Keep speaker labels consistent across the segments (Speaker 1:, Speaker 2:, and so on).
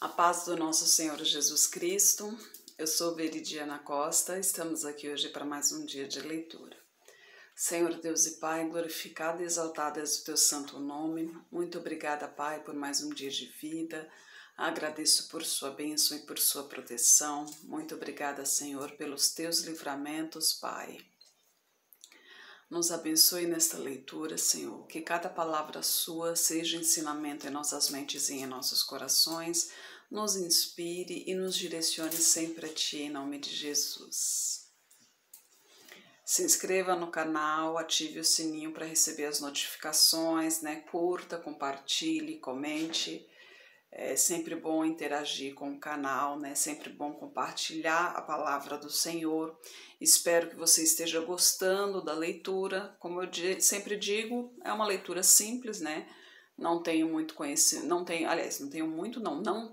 Speaker 1: A paz do nosso Senhor Jesus Cristo. Eu sou Veridiana Costa, estamos aqui hoje para mais um dia de leitura. Senhor Deus e Pai, glorificado e exaltado és o teu santo nome. Muito obrigada, Pai, por mais um dia de vida. Agradeço por sua bênção e por sua proteção. Muito obrigada, Senhor, pelos teus livramentos, Pai. Nos abençoe nesta leitura, Senhor, que cada palavra sua seja ensinamento em nossas mentes e em nossos corações, nos inspire e nos direcione sempre a Ti, em nome de Jesus. Se inscreva no canal, ative o sininho para receber as notificações, Curta, compartilhe, comente. É sempre bom interagir com o canal, Sempre bom compartilhar a palavra do Senhor. Espero que você esteja gostando da leitura. Como eu sempre digo, é uma leitura simples, Não tenho muito conhecimento, não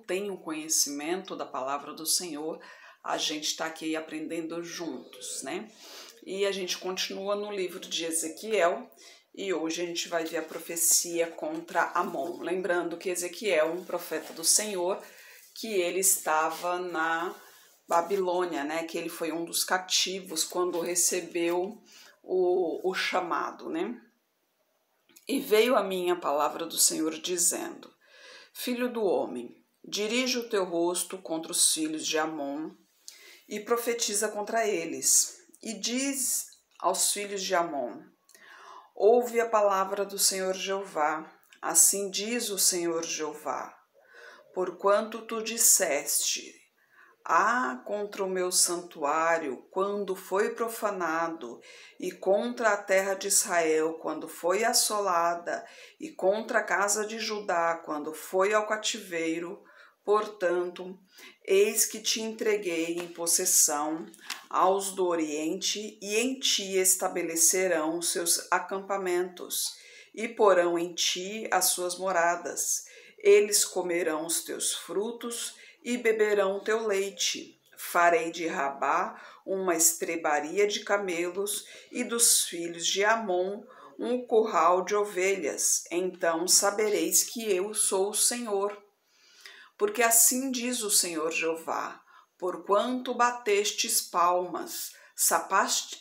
Speaker 1: tenho conhecimento da palavra do Senhor. A gente está aqui aprendendo juntos, E a gente continua no livro de Ezequiel. E hoje a gente vai ver a profecia contra Amon. Lembrando que Ezequiel, um profeta do Senhor, que ele estava na Babilônia, Que ele foi um dos cativos quando recebeu o chamado, E veio a mim a palavra do Senhor dizendo: Filho do homem, dirige o teu rosto contra os filhos de Amon e profetiza contra eles. E diz aos filhos de Amon: Ouve a palavra do Senhor Jeová, assim diz o Senhor Jeová, porquanto tu disseste, contra o meu santuário, quando foi profanado, e contra a terra de Israel, quando foi assolada, e contra a casa de Judá, quando foi ao cativeiro, portanto, eis que te entreguei em possessão aos do Oriente, e em ti estabelecerão os seus acampamentos, e porão em ti as suas moradas. Eles comerão os teus frutos e beberão teu leite. Farei de Rabá uma estrebaria de camelos, e dos filhos de Amon um curral de ovelhas. Então sabereis que eu sou o Senhor. Porque assim diz o Senhor Jeová: porquanto batestes palmas,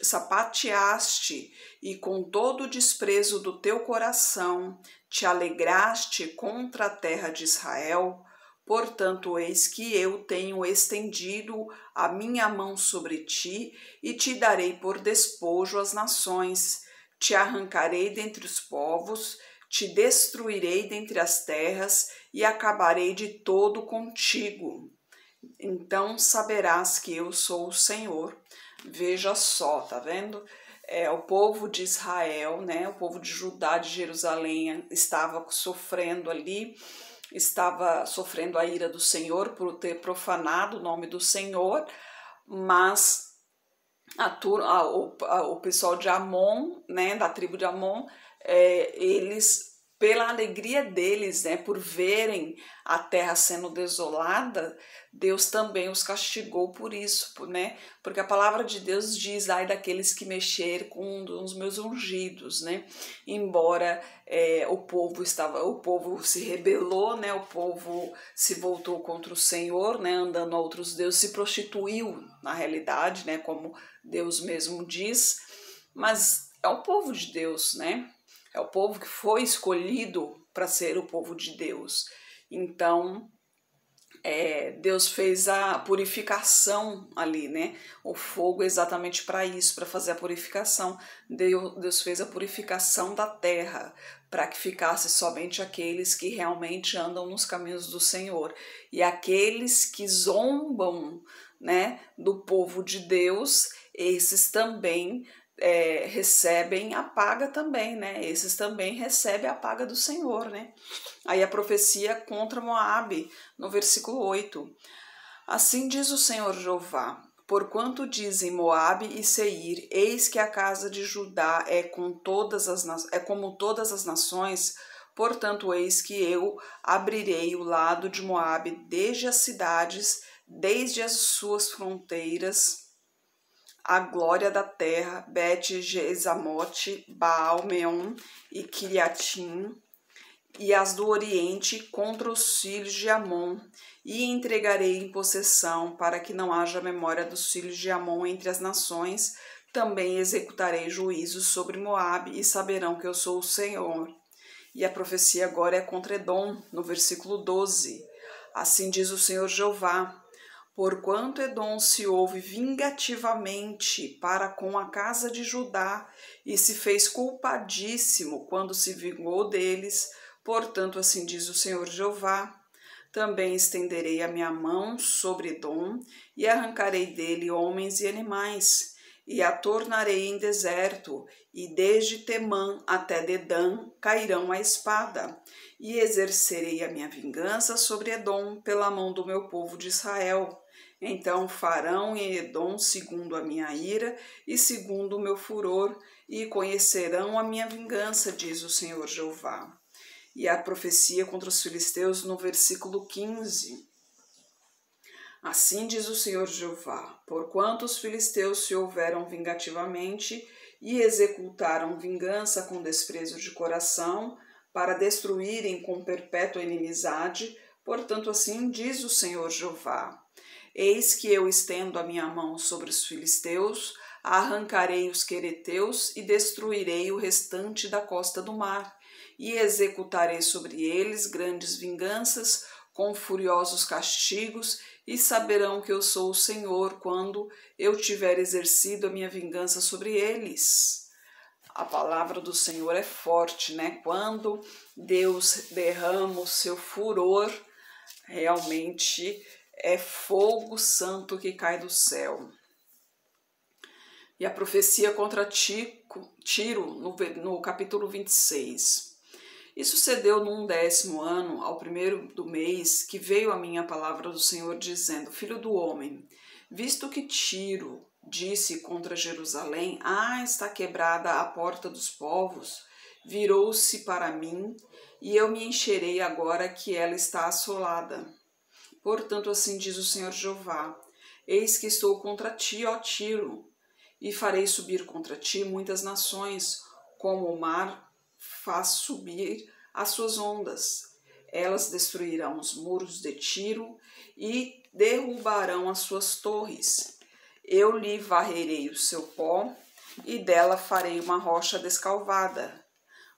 Speaker 1: sapateaste, e com todo o desprezo do teu coração te alegraste contra a terra de Israel, portanto, eis que eu tenho estendido a minha mão sobre ti e te darei por despojo às nações. Te arrancarei dentre os povos, te destruirei dentre as terras e acabarei de todo contigo. Então saberás que eu sou o Senhor. Veja só, tá vendo? O povo de Israel, o povo de Judá, de Jerusalém, estava sofrendo ali, estava sofrendo a ira do Senhor por ter profanado o nome do Senhor, mas o pessoal de Amon, da tribo de Amon, eles, pela alegria deles, por verem a terra sendo desolada, Deus também os castigou por isso, Porque a palavra de Deus diz: ai daqueles que mexer com um dos meus ungidos, Embora o povo se rebelou, o povo se voltou contra o Senhor, andando a outros deuses, se prostituiu na realidade, como Deus mesmo diz, mas é o povo de Deus, É o povo que foi escolhido para ser o povo de Deus. Então, Deus fez a purificação ali, O fogo é exatamente para isso, para fazer a purificação. Deus fez a purificação da terra, para que ficasse somente aqueles que realmente andam nos caminhos do Senhor. E aqueles que zombam, do povo de Deus, esses também recebem a paga também, Esses também recebem a paga do Senhor, Aí a profecia contra Moabe, no versículo 8. Assim diz o Senhor Jeová: porquanto dizem Moabe e Seir, eis que a casa de Judá é como todas as nações, portanto eis que eu abrirei o lado de Moabe desde as cidades, desde as suas fronteiras, a glória da terra, Bet-Jesamote, Baal-Meon e Kiriatim, e as do Oriente contra os filhos de Amon, e entregarei em possessão, para que não haja memória dos filhos de Amon entre as nações. Também executarei juízos sobre Moabe, e saberão que eu sou o Senhor. E a profecia agora é contra Edom, no versículo 12. Assim diz o Senhor Jeová: porquanto Edom se houve vingativamente para com a casa de Judá, e se fez culpadíssimo quando se vingou deles, portanto assim diz o Senhor Jeová: também estenderei a minha mão sobre Edom, e arrancarei dele homens e animais, e a tornarei em deserto, e desde Temã até Dedã cairão a espada, e exercerei a minha vingança sobre Edom pela mão do meu povo de Israel. Então farão em Edom segundo a minha ira e segundo o meu furor, e conhecerão a minha vingança, diz o Senhor Jeová. E a profecia contra os filisteus no versículo 15. Assim diz o Senhor Jeová: porquanto os filisteus se houveram vingativamente e executaram vingança com desprezo de coração, para destruírem com perpétua inimizade, portanto assim diz o Senhor Jeová: eis que eu estendo a minha mão sobre os filisteus, arrancarei os quereteus e destruirei o restante da costa do mar, e executarei sobre eles grandes vinganças com furiosos castigos, e saberão que eu sou o Senhor quando eu tiver exercido a minha vingança sobre eles. A palavra do Senhor é forte, né? Quando Deus derrama o seu furor, realmente é fogo santo que cai do céu. E a profecia contra Tiro, no capítulo 26. E sucedeu num 10º ano, ao primeiro do mês, que veio a mim a palavra do Senhor, dizendo: filho do homem, visto que Tiro disse contra Jerusalém: está quebrada a porta dos povos, virou-se para mim, e eu me encherei agora que ela está assolada. Portanto, assim diz o Senhor Jeová: eis que estou contra ti, ó Tiro, e farei subir contra ti muitas nações, como o mar faz subir as suas ondas. Elas destruirão os muros de Tiro e derrubarão as suas torres. Eu lhe varrerei o seu pó, e dela farei uma rocha descalvada.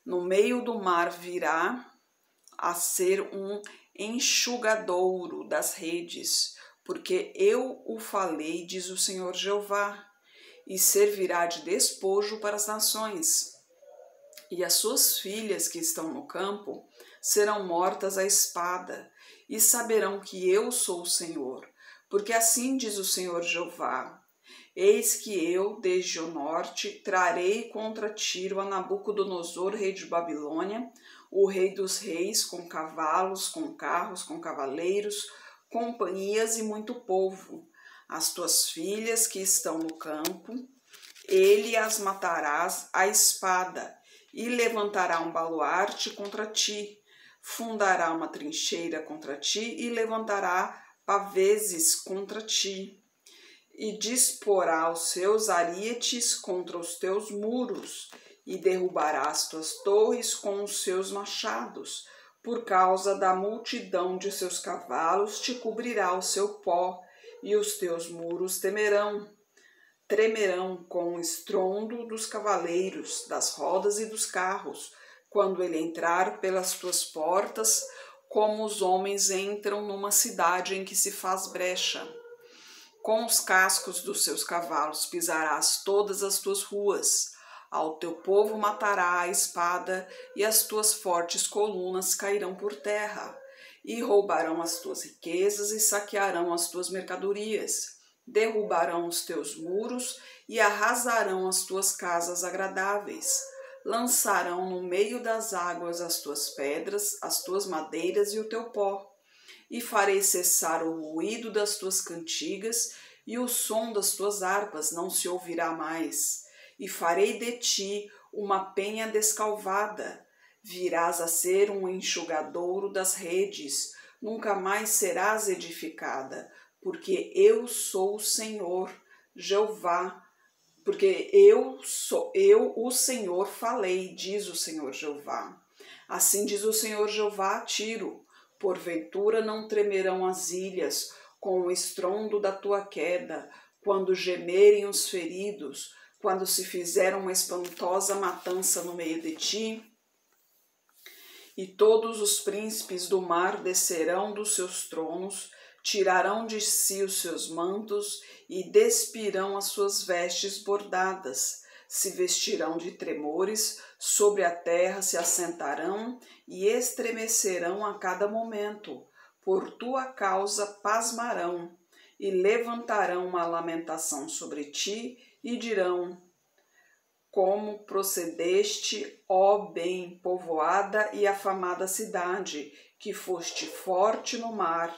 Speaker 1: No meio do mar virá a ser um enxugadouro das redes, porque eu o falei, diz o Senhor Jeová, e servirá de despojo para as nações. E as suas filhas que estão no campo serão mortas à espada, e saberão que eu sou o Senhor, porque assim diz o Senhor Jeová: eis que eu, desde o norte, trarei contra Tiro a Nabucodonosor, rei de Babilônia, o rei dos reis, com cavalos, com carros, com cavaleiros, companhias e muito povo. As tuas filhas que estão no campo, ele as matarás à espada, e levantará um baluarte contra ti, fundará uma trincheira contra ti, e levantará paveses contra ti, e disporá os seus arietes contra os teus muros, e derrubará as tuas torres com os seus machados. Por causa da multidão de seus cavalos te cobrirá o seu pó, e os teus muros tremerão com o estrondo dos cavaleiros, das rodas e dos carros, quando ele entrar pelas tuas portas, como os homens entram numa cidade em que se faz brecha. Com os cascos dos seus cavalos pisarás todas as tuas ruas. Ao teu povo matará a espada, e as tuas fortes colunas cairão por terra, e roubarão as tuas riquezas e saquearão as tuas mercadorias. Derrubarão os teus muros e arrasarão as tuas casas agradáveis. Lançarão no meio das águas as tuas pedras, as tuas madeiras e o teu pó. E farei cessar o ruído das tuas cantigas, e o som das tuas harpas não se ouvirá mais. E farei de ti uma penha descalvada. Virás a ser um enxugadouro das redes, nunca mais serás edificada, porque eu sou o Senhor, Jeová, porque eu, o Senhor, falei, diz o Senhor Jeová. Assim diz o Senhor Jeová a Tiro: porventura não tremerão as ilhas com o estrondo da tua queda, quando gemerem os feridos, quando se fizer uma espantosa matança no meio de ti? E todos os príncipes do mar descerão dos seus tronos, tirarão de si os seus mantos e despirão as suas vestes bordadas, se vestirão de tremores, sobre a terra se assentarão e estremecerão a cada momento. Por tua causa pasmarão e levantarão uma lamentação sobre ti e dirão: como procedeste, ó bem povoada e afamada cidade, que foste forte no mar,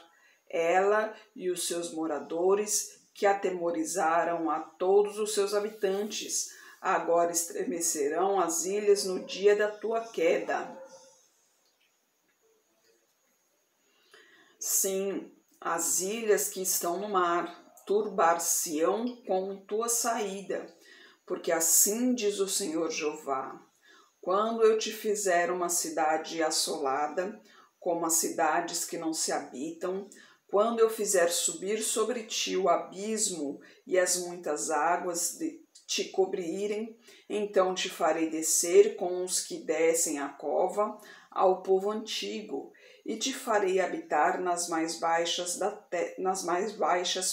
Speaker 1: ela e os seus moradores, que atemorizaram a todos os seus habitantes. Agora estremecerão as ilhas no dia da tua queda. Sim, as ilhas que estão no mar turbar-se-ão com tua saída, porque assim diz o Senhor Jeová: quando eu te fizer uma cidade assolada, como as cidades que não se habitam, quando eu fizer subir sobre ti o abismo e as muitas águas te cobrirem, então te farei descer com os que descem a cova ao povo antigo, e te farei habitar nas mais baixas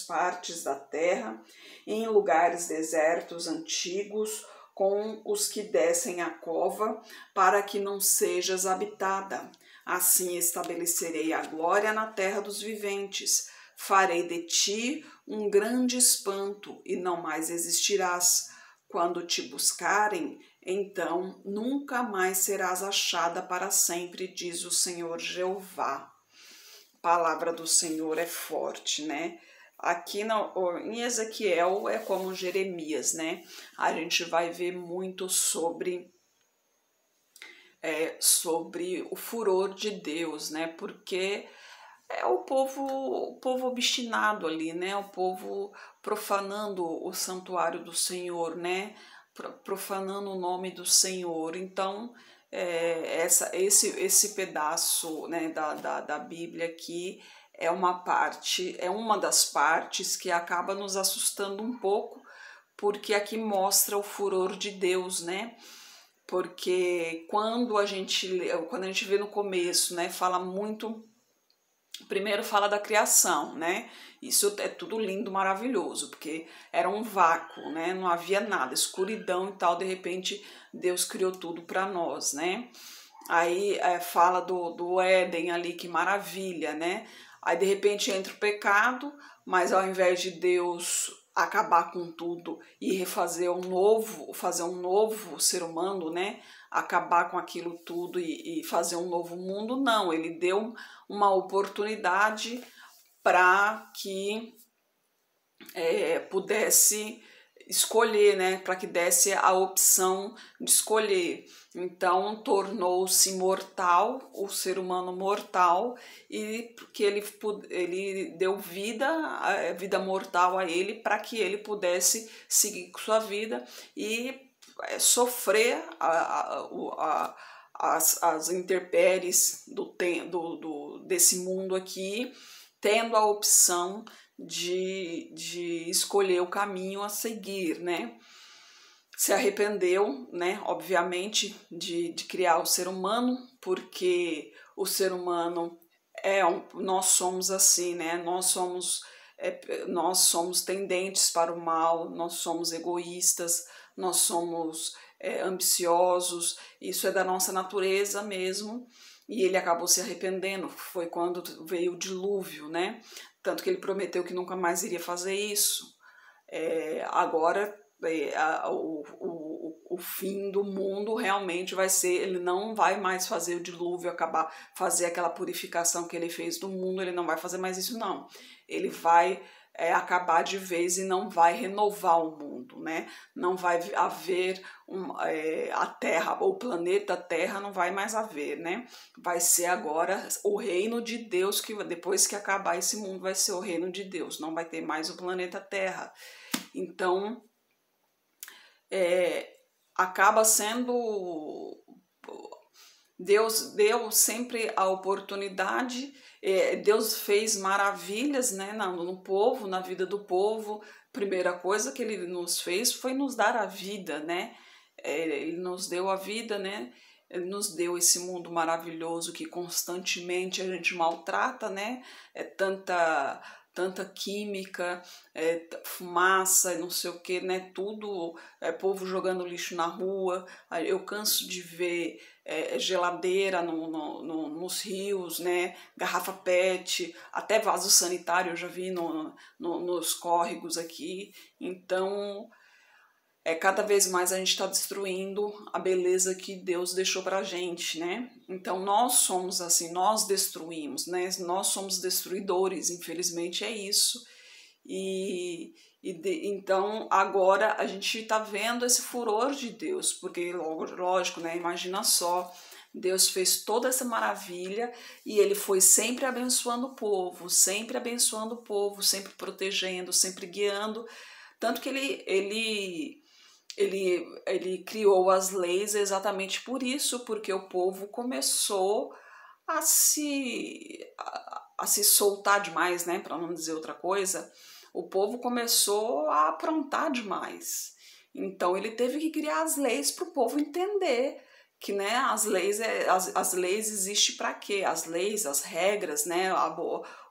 Speaker 1: partes da terra, em lugares desertos antigos, com os que descem a cova, para que não sejas habitada. Assim estabelecerei a glória na terra dos viventes. Farei de ti um grande espanto, e não mais existirás. Quando te buscarem, então nunca mais serás achada para sempre, diz o Senhor Jeová. A palavra do Senhor é forte, né? Aqui em Ezequiel é como Jeremias, né? A gente vai ver muito sobre o furor de Deus, né? Porque é o povo obstinado ali, né? O povo profanando o santuário do Senhor, né? Profanando o nome do Senhor. Então, esse pedaço, né, da Bíblia aqui é uma das partes que acaba nos assustando um pouco, porque aqui mostra o furor de Deus, né? Porque quando a gente vê no começo, né, fala muito. Primeiro fala da criação, né? Isso é tudo lindo, maravilhoso, porque era um vácuo, né? Não havia nada, escuridão e tal. De repente, Deus criou tudo para nós, né? Aí fala do Éden ali, que maravilha, né? Aí de repente entra o pecado, mas ao invés de Deus acabar com tudo e refazer fazer um novo ser humano, né? Acabar com aquilo tudo e fazer um novo mundo, não. Ele deu uma oportunidade para que pudesse escolher, né, para que desse a opção de escolher. Então tornou-se mortal, o ser humano mortal, e que ele deu vida mortal a ele, para que ele pudesse seguir com sua vida e sofrer as intempéries desse mundo aqui, tendo a opção de escolher o caminho a seguir, né? Se arrependeu, né, obviamente, de criar o ser humano, porque o ser humano nós somos assim, né? Nós somos tendentes para o mal, nós somos egoístas, nós somos ambiciosos, isso é da nossa natureza mesmo, e ele acabou se arrependendo. Foi quando veio o dilúvio, né? Tanto que ele prometeu que nunca mais iria fazer isso. Agora, o fim do mundo realmente vai ser, ele não vai mais fazer o dilúvio, fazer aquela purificação que ele fez do mundo, ele não vai fazer mais isso, não. Ele vai acabar de vez e não vai renovar o mundo, né? Não vai haver a Terra, o planeta Terra não vai mais haver, né? Vai ser agora o reino de Deus, que depois que acabar esse mundo vai ser o reino de Deus, não vai ter mais o planeta Terra. Então, acaba sendo Deus deu sempre a oportunidade, Deus fez maravilhas, né, no povo, na vida do povo. Primeira coisa que ele nos fez foi nos dar a vida, né? Ele nos deu a vida, né? Ele nos deu esse mundo maravilhoso que constantemente a gente maltrata, né? É tanta química, fumaça, não sei o que, né? Tudo, povo jogando lixo na rua. Eu canso de ver geladeira nos rios, né? Garrafa PET, até vaso sanitário eu já vi nos córregos aqui. Então, cada vez mais a gente está destruindo a beleza que Deus deixou pra gente, né? Então nós somos assim, nós destruímos, né? Nós somos destruidores, infelizmente é isso. Então agora a gente está vendo esse furor de Deus, porque lógico, né? Imagina só, Deus fez toda essa maravilha e ele foi sempre abençoando o povo, sempre protegendo, sempre guiando, tanto que ele criou as leis exatamente por isso, porque o povo começou a se soltar demais, né? Para não dizer outra coisa, o povo começou a aprontar demais. Então ele teve que criar as leis para o povo entender que, né, as leis existem para quê? As leis, as regras, né,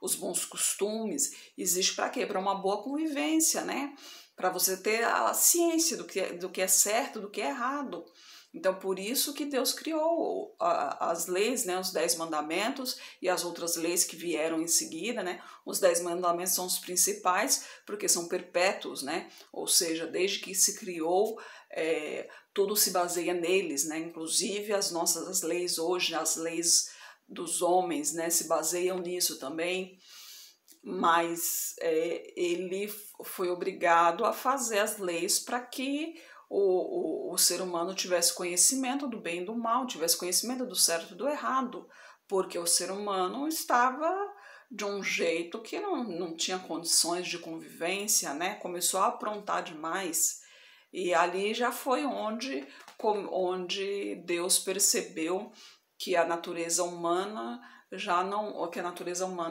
Speaker 1: os bons costumes, existe para quê? Para uma boa convivência, né? Para você ter a ciência do que é certo, do que é errado. Então, por isso que Deus criou as leis, né, os 10 mandamentos e as outras leis que vieram em seguida, né? Os 10 mandamentos são os principais, porque são perpétuos, né? Ou seja, desde que se criou, tudo se baseia neles, né? Inclusive as leis hoje, as leis dos homens, né, se baseiam nisso também. Mas ele foi obrigado a fazer as leis para que o ser humano tivesse conhecimento do bem e do mal, tivesse conhecimento do certo e do errado, porque o ser humano estava de um jeito que não tinha condições de convivência, né? Começou a aprontar demais. E ali já foi onde Deus percebeu que a natureza humana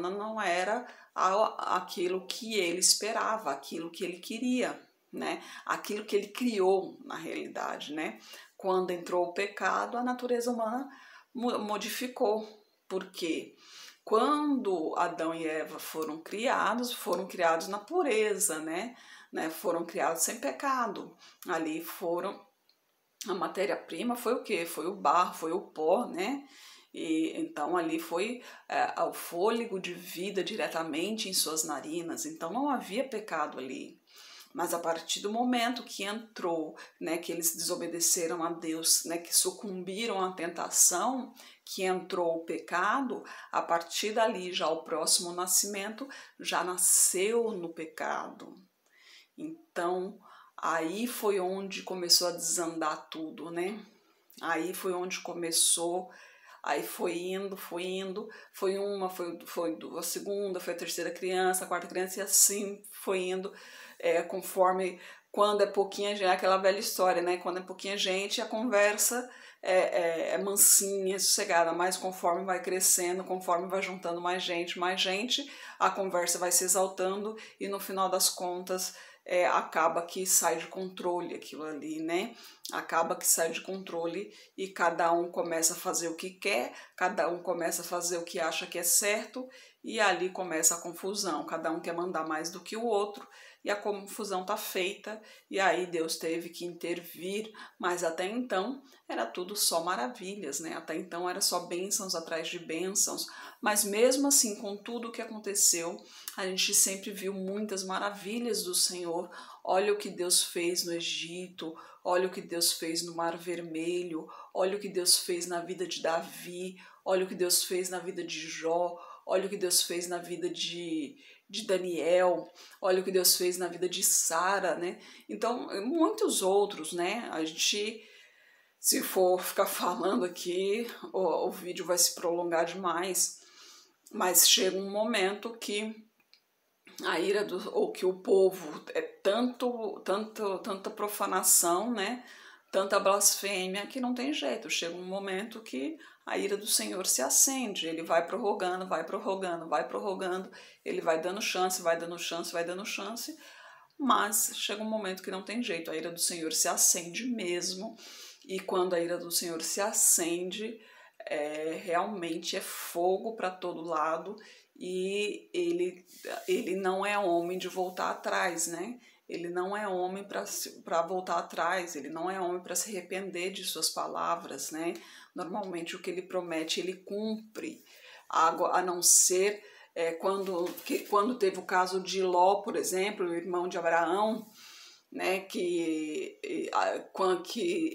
Speaker 1: não era aquilo que ele esperava, aquilo que ele queria, né? Aquilo que ele criou na realidade, né? Quando entrou o pecado, a natureza humana modificou. Por quê? Quando Adão e Eva foram criados na pureza, né? Foram criados sem pecado. Ali a matéria-prima foi o quê? Foi o barro, foi o pó, né? E então ali foi o fôlego de vida diretamente em suas narinas, então não havia pecado ali. Mas a partir do momento que entrou, né, que eles desobedeceram a Deus, né, que sucumbiram à tentação, que entrou o pecado, a partir dali já o próximo nascimento já nasceu no pecado. Então aí foi onde começou a desandar tudo, né? Aí foi onde começou. Aí foi indo, foi a segunda, foi a terceira criança, a quarta criança, e assim foi indo, conforme, quando é pouquinha gente, é aquela velha história, né? Quando é pouquinha gente, a conversa é mansinha, sossegada, mas conforme vai crescendo, conforme vai juntando mais gente, a conversa vai se exaltando e no final das contas acaba que sai de controle aquilo ali, né? Acaba que sai de controle e cada um começa a fazer o que quer, cada um começa a fazer o que acha que é certo e ali começa a confusão, cada um quer mandar mais do que o outro e a confusão tá feita e aí Deus teve que intervir, mas até então era tudo só maravilhas, né? Até então era só bênçãos atrás de bênçãos, mas mesmo assim, com tudo o que aconteceu, a gente sempre viu muitas maravilhas do Senhor. Olha o que Deus fez no Egito, olha o que Deus fez no Mar Vermelho, olha o que Deus fez na vida de Davi, olha o que Deus fez na vida de Jó, olha o que Deus fez na vida de Daniel, olha o que Deus fez na vida de Sara, né? Então, muitos outros, né? A gente, se for ficar falando aqui, o vídeo vai se prolongar demais, mas chega um momento que a ira ou que o povo tanta profanação, né? Tanta blasfêmia que não tem jeito. Chega um momento que a ira do Senhor se acende. Ele vai prorrogando, vai prorrogando, vai prorrogando, ele vai dando chance, vai dando chance, vai dando chance, mas chega um momento que não tem jeito, a ira do Senhor se acende mesmo, e quando a ira do Senhor se acende, realmente é fogo para todo lado, e ele não é homem de voltar atrás, né? Ele não é homem para voltar atrás, ele não é homem para se arrepender de suas palavras, né? Normalmente o que ele promete, ele cumpre, a não ser quando teve o caso de Ló, por exemplo, o irmão de Abraão, né, que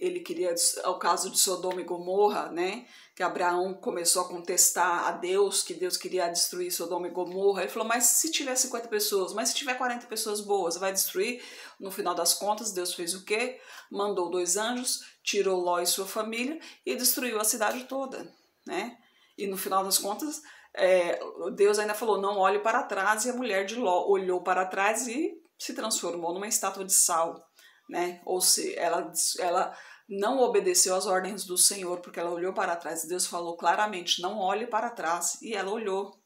Speaker 1: ele queria, o caso de Sodoma e Gomorra, né, que Abraão começou a contestar a Deus, que Deus queria destruir Sodoma e Gomorra. Ele falou, mas se tiver 50 pessoas, mas se tiver 40 pessoas boas, vai destruir? No final das contas, Deus fez o quê? Mandou 2 anjos, tirou Ló e sua família e destruiu a cidade toda, né? E no final das contas, Deus ainda falou, não olhe para trás, e a mulher de Ló olhou para trás e se transformou numa estátua de sal, né? Ou seja, ela não obedeceu às ordens do Senhor, porque ela olhou para trás. Deus falou claramente, não olhe para trás, e ela olhou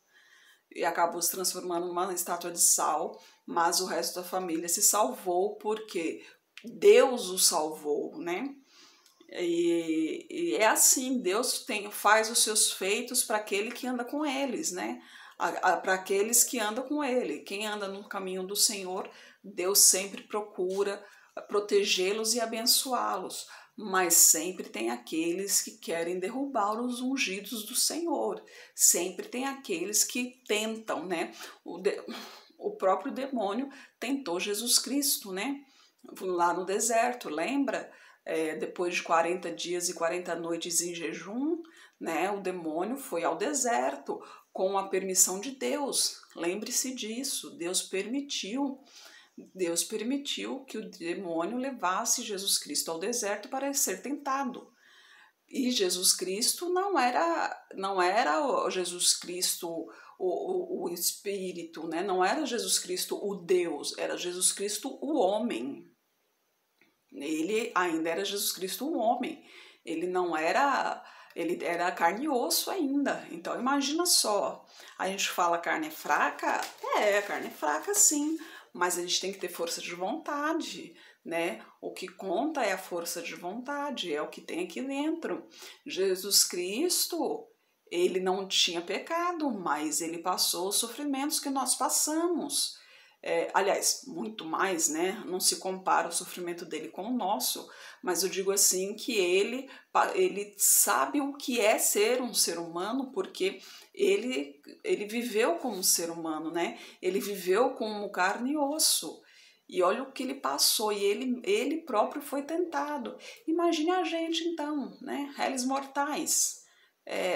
Speaker 1: e acabou se transformando numa estátua de sal, mas o resto da família se salvou porque Deus o salvou, né? E é assim, Deus faz os seus feitos para aquele que anda com eles, né? Para aqueles que andam com ele. Quem anda no caminho do Senhor, Deus sempre procura protegê-los e abençoá-los, mas sempre tem aqueles que querem derrubar os ungidos do Senhor, sempre tem aqueles que tentam, né? O próprio demônio tentou Jesus Cristo, né? Lá no deserto, lembra? Depois de 40 dias e 40 noites em jejum, né, o demônio foi ao deserto com a permissão de Deus. Lembre-se disso, Deus permitiu que o demônio levasse Jesus Cristo ao deserto para ser tentado. E Jesus Cristo não era o Jesus Cristo o Espírito, né? Não era Jesus Cristo o Deus, era Jesus Cristo o homem. Ele ainda era Jesus Cristo um homem, ele era carne e osso ainda. Então imagina só, a gente fala carne é fraca? A carne é fraca sim, mas a gente tem que ter força de vontade, né? O que conta é a força de vontade, é o que tem aqui dentro. Jesus Cristo, ele não tinha pecado, mas ele passou os sofrimentos que nós passamos. Aliás, muito mais, né? Não se compara o sofrimento dele com o nosso, mas eu digo assim que ele sabe o que é ser um ser humano, porque ele viveu como um ser humano, né? Ele viveu como carne e osso. E olha o que ele passou, e ele próprio foi tentado. Imagine a gente então, né? Réis mortais.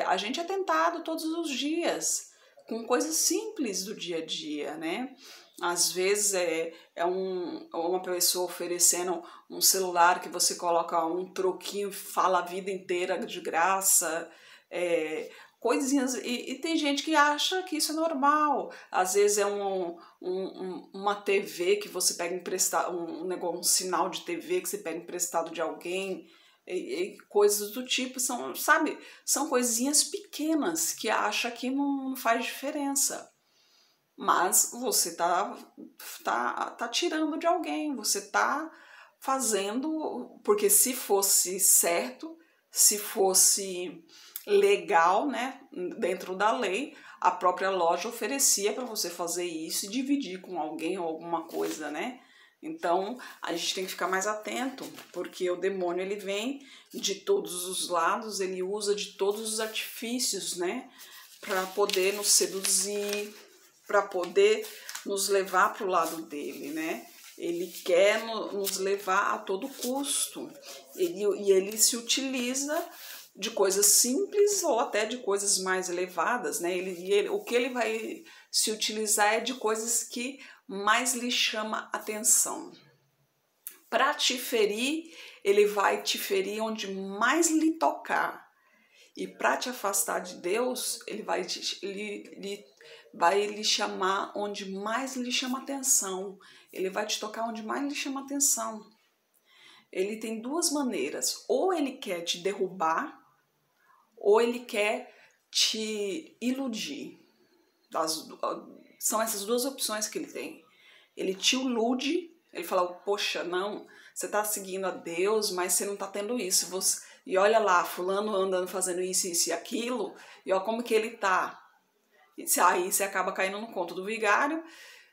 Speaker 1: A gente é tentado todos os dias, com coisas simples do dia a dia, né? Às vezes uma pessoa oferecendo um celular que você coloca um troquinho e fala a vida inteira de graça, coisinhas, e tem gente que acha que isso é normal. Às vezes é uma TV que você pega emprestado, um sinal de TV que você pega emprestado de alguém, e coisas do tipo, são coisinhas pequenas que acha que não faz diferença. Mas você tá tirando de alguém, você tá fazendo, porque se fosse certo, se fosse legal, né, dentro da lei, a própria loja oferecia para você fazer isso e dividir com alguém ou alguma coisa, né? Então, a gente tem que ficar mais atento, porque o demônio ele vem de todos os lados, ele usa de todos os artifícios, né, para poder nos seduzir, para poder nos levar para o lado dele, né? Ele quer nos levar a todo custo. Ele se utiliza de coisas simples ou até de coisas mais elevadas, né? O que ele vai se utilizar é de coisas que mais lhe chama atenção. Para te ferir, ele vai te ferir onde mais lhe tocar. E para te afastar de Deus, ele vai lhe chamar onde mais lhe chama atenção. Ele vai te tocar onde mais lhe chama atenção. Ele tem 2 maneiras. Ou ele quer te derrubar, ou ele quer te iludir. São essas duas opções que ele tem. Ele te ilude, ele fala, poxa, não, você está seguindo a Deus, mas você não está tendo isso. E olha lá, fulano andando fazendo isso, isso e aquilo, e olha como que ele tá. Aí você acaba caindo no conto do vigário,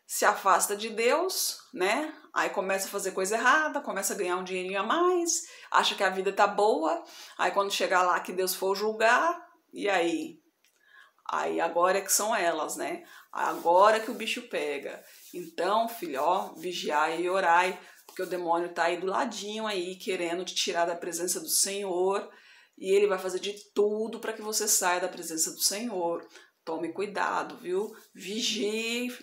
Speaker 1: se afasta de Deus, né? Aí começa a fazer coisa errada, começa a ganhar um dinheirinho a mais, acha que a vida tá boa, aí quando chegar lá que Deus for julgar, e aí? Aí agora é que são elas, né? Agora que o bicho pega. Então, filho, ó, vigiai e orai, porque o demônio tá aí do ladinho aí, querendo te tirar da presença do Senhor, e ele vai fazer de tudo para que você saia da presença do Senhor. Tome cuidado, viu? Vigie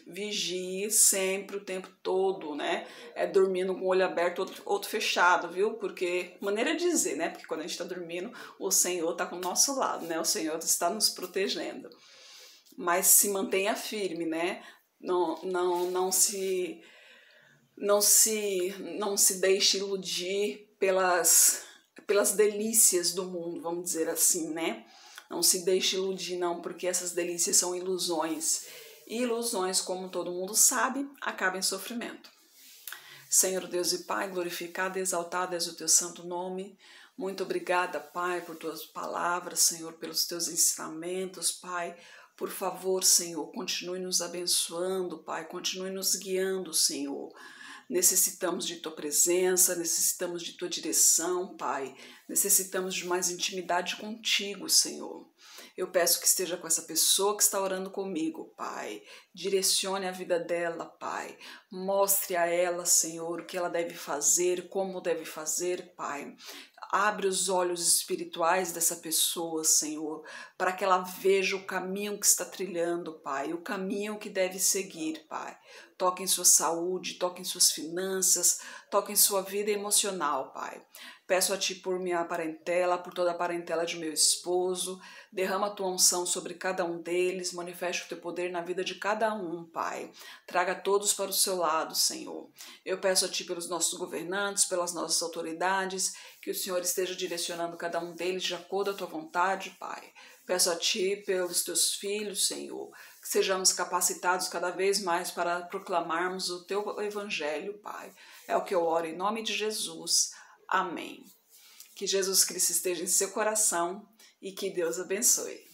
Speaker 1: sempre, o tempo todo, né? É dormindo com o olho aberto, outro fechado, viu? Porque, maneira de dizer, né? Porque quando a gente está dormindo, o Senhor está com o nosso lado, né? O Senhor está nos protegendo. Mas se mantenha firme, né? Não se deixe iludir pelas delícias do mundo, vamos dizer assim, né? Não se deixe iludir, não, porque essas delícias são ilusões. E ilusões, como todo mundo sabe, acabam em sofrimento. Senhor Deus e Pai, glorificado e exaltado és o teu santo nome. Muito obrigada, Pai, por tuas palavras, Senhor, pelos teus ensinamentos, Pai. Por favor, Senhor, continue nos abençoando, Pai, continue nos guiando, Senhor. Necessitamos de tua presença, necessitamos de tua direção, Pai. Necessitamos de mais intimidade contigo, Senhor. Eu peço que esteja com essa pessoa que está orando comigo, Pai. Direcione a vida dela, Pai. Mostre a ela, Senhor, o que ela deve fazer, como deve fazer, Pai. Abre os olhos espirituais dessa pessoa, Senhor, para que ela veja o caminho que está trilhando, Pai, o caminho que deve seguir, Pai. Toque em sua saúde, toque em suas finanças, toque em sua vida emocional, Pai. Peço a Ti por minha parentela, por toda a parentela de meu esposo. Derrama a Tua unção sobre cada um deles, manifeste o Teu poder na vida de cada um, Pai. Traga todos para o Seu lado, Senhor. Eu peço a Ti pelos nossos governantes, pelas nossas autoridades, que o Senhor esteja direcionando cada um deles de acordo à Tua vontade, Pai. Peço a Ti pelos Teus filhos, Senhor, que sejamos capacitados cada vez mais para proclamarmos o Teu Evangelho, Pai. É o que eu oro em nome de Jesus. Amém. Que Jesus Cristo esteja em seu coração e que Deus abençoe.